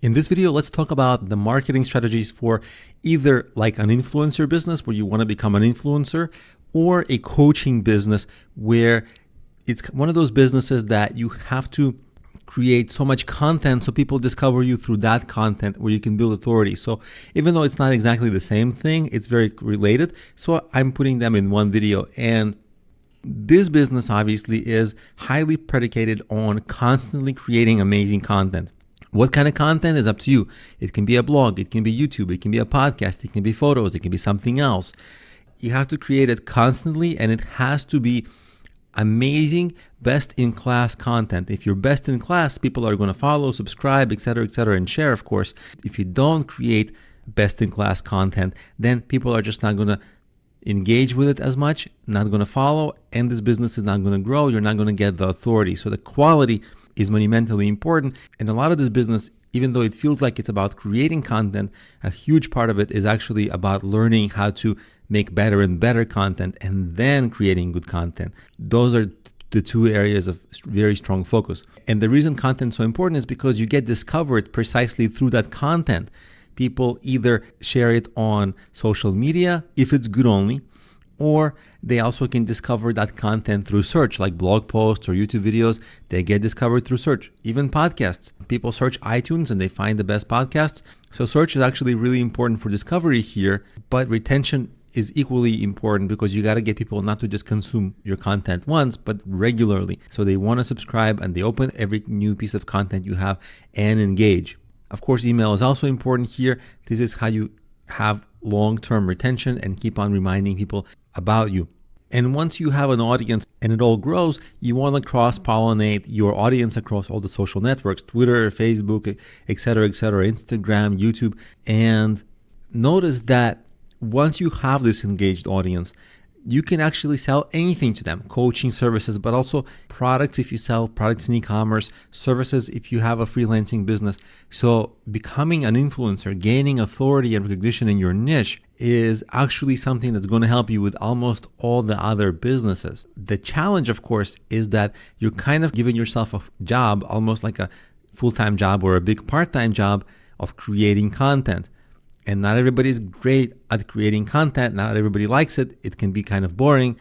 In this video, let's talk about the marketing strategies for either like an influencer business where you want to become an influencer, or a coaching business where it's one of those businesses that you have to create so much content so people discover you through that content where you can build authority. So even though it's not exactly the same thing, it's very related. So I'm putting them in one video. And this business obviously is highly predicated on constantly creating amazing content. What kind of content is up to you. It can be a blog, it can be YouTube, it can be a podcast, it can be photos, it can be something else. You have to create it constantly, and it has to be amazing, best-in-class content. If you're best in class, people are going to follow, subscribe, etc., and share, of course. If you don't create best-in-class content, then people are just not going to engage with it as much, not going to follow, and this business is not going to grow. You're not going to get the authority. So the quality is monumentally important. And a lot of this business, even though it feels like it's about creating content, a huge part of it is actually about learning how to make better and better content and then creating good content. Those are the two areas of very strong focus. And the reason content is so important is because you get discovered precisely through that content. People either share it on social media, if it's good only, or they also can discover that content through search, like blog posts or YouTube videos. They get discovered through search. Even podcasts. People search iTunes and they find the best podcasts. So search is actually really important for discovery here, but retention is equally important because you got to get people not to just consume your content once, but regularly. So they want to subscribe and they open every new piece of content you have and engage. Of course, email is also important here. This is how you have long-term retention and keep on reminding people about you. And once you have an audience and it all grows, you want to cross-pollinate your audience across all the social networks, Twitter, Facebook, etc., Instagram, YouTube. And notice that once you have this engaged audience, you can actually sell anything to them, coaching services, but also products if you sell products in e-commerce, services if you have a freelancing business. So becoming an influencer, gaining authority and recognition in your niche is actually something that's going to help you with almost all the other businesses. The challenge, of course, is that you're kind of giving yourself a job, almost like a full-time job or a big part-time job of creating content. And not everybody is great at creating content. Not everybody likes it. It can be kind of boring.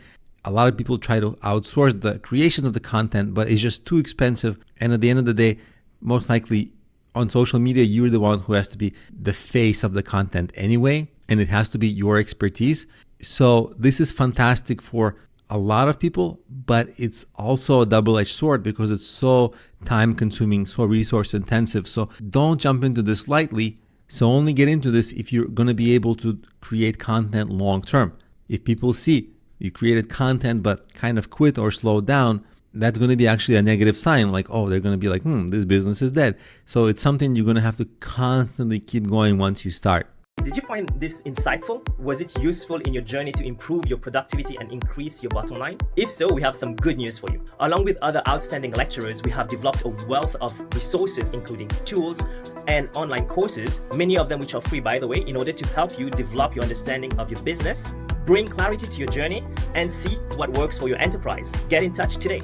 A lot of people try to outsource the creation of the content, but it's just too expensive. And at the end of the day, most likely on social media, you're the one who has to be the face of the content anyway, and it has to be your expertise. So this is fantastic for a lot of people, but it's also a double-edged sword because it's so time-consuming, so resource-intensive. So don't jump into this lightly. So only get into this if you're going to be able to create content long term. If people see you created content but kind of quit or slowed down, that's going to be actually a negative sign, like, oh, they're going to be like, this business is dead. So it's something you're going to have to constantly keep going once you start. Did you find this insightful? Was it useful in your journey to improve your productivity and increase your bottom line? If so, we have some good news for you. Along with other outstanding lecturers, we have developed a wealth of resources, including tools and online courses, many of them which are free, by the way, in order to help you develop your understanding of your business, bring clarity to your journey, and see what works for your enterprise. Get in touch today.